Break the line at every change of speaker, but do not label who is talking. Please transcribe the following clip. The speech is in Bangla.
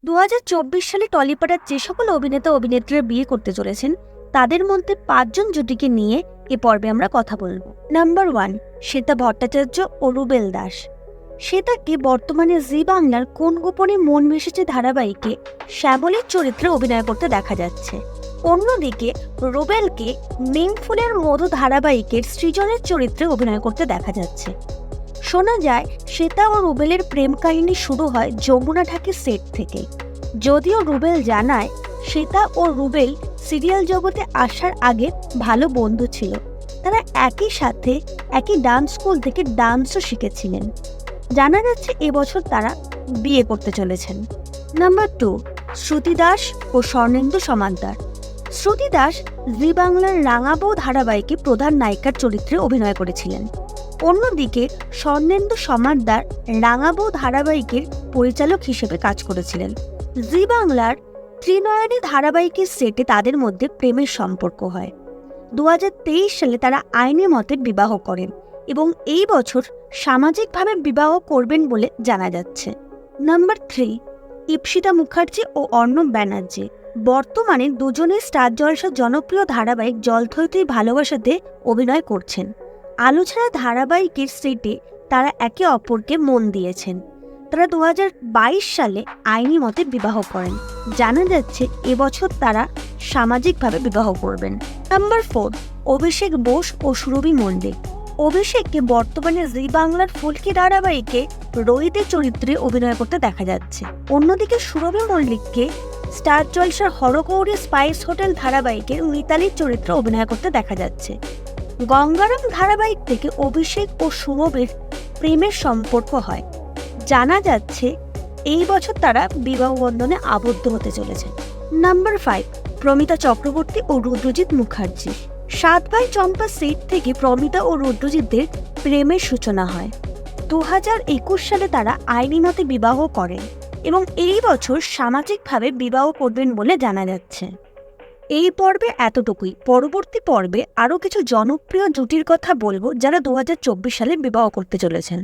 সালে টলিপাড়ার যে সকল অভিনেতা অভিনেত্রীরা বিয়ে করতে চলেছেন তাদের মধ্যে 5 জন জুটিকে নিয়ে এ পর্বে আমরা কথা বলবো। নাম্বার 1, শ্বেতা ভট্টাচার্য ও রুবেল দাস। শ্বেতাকে বর্তমানে জি বাংলার কোন গোপনে মন মিশেছে ধারাবাহিকে শ্যামলীর চরিত্রে অভিনয় করতে দেখা যাচ্ছে। অন্যদিকে রুবেলকে নিমফুলের মধু ধারাবাহিকের সৃজনের চরিত্রে অভিনয় করতে দেখা যাচ্ছে। শোনা যায় শ্বেতা ও রুবেলের প্রেম কাহিনী শুরু হয় যমুনা ঢাকের সেট থেকে। যদিও রুবেল জানায় শ্বেতা ও রুবেল সিরিয়াল জগতে আসার আগে ভালো বন্ধু ছিল, তারা একই সাথে একই ডান্স স্কুল থেকে ডান্সও শিখেছিলেন। জানা যাচ্ছে এবছর তারা বিয়ে করতে চলেছেন। নাম্বার 2, শ্রুতি দাস ও স্বর্ণেন্দু সমাদ্দার। শ্রুতি দাস জি বাংলার রাঙাবৌ ধারাবাহিকে প্রধান নায়িকার চরিত্রে অভিনয় করেছিলেন। অন্যদিকে স্বর্ণেন্দু সমাদ্দার রাঙাবৌ ধারাবাহিকের পরিচালক হিসেবে কাজ করেছিলেন। জি বাংলার ত্রিনয়নী ধারাবাহিকের সেটে তাদের মধ্যে প্রেমের সম্পর্ক হয়। 2023 সালে তারা আইনি মতে বিবাহ করেন এবং এই বছর সামাজিকভাবে বিবাহ করবেন বলে জানা যাচ্ছে। নাম্বার 3, ইপ্সিতা মুখার্জি ও অর্ণব ব্যানার্জি। বর্তমানে দুজনেই স্টার জলসার জনপ্রিয় ধারাবাহিক জলথইথই ভালোবাসাতে অভিনয় করছেন। আলোচনা ধারাবাহিকের সেটে তারা একে অপরকে মন দিয়েছেন। তারা 2022 সালে আইনি মতে বিবাহ করেন। জানা যাচ্ছে এবছর তারা সামাজিকভাবে বিবাহ করবেন। নাম্বার 4, অভিষেক বোস ও সুরভি মল্লিক। অভিষেককে বর্তমানে জি বাংলার ফুলকি ধারাবাহিকে রোহিতের চরিত্রে অভিনয় করতে দেখা যাচ্ছে। অন্যদিকে সুরভি মল্লিককে স্টার জলসার হরগৌরী স্পাইস হোটেল ধারাবাহিকের মিতালির চরিত্রে অভিনয় করতে দেখা যাচ্ছে। গঙ্গারাম ধারাবাহিক থেকে অভিষেক ও সুরভির প্রেমের সম্পর্ক হয়। জানা যাচ্ছে এই বছর তারা বিবাহ বন্ধনে আবদ্ধ হতে চলেছে। নাম্বার 5, প্রমিতা চক্রবর্তী ও রুদ্রজিৎ মুখার্জি। 7 ভাই চম্পা সেট থেকে প্রমিতা ও রুদ্রজিৎদের প্রেমের সূচনা হয়। 2021 সালে তারা আইনি মতে বিবাহ করেন এবং এই বছর সামাজিকভাবে বিবাহ করবেন বলে জানা যাচ্ছে। এই পর্বে এতটুকুই। পরবর্তী পর্বে আরও কিছু জনপ্রিয় জুটির কথা বলবো যারা 2024 সালে বিবাহ করতে চলেছেন।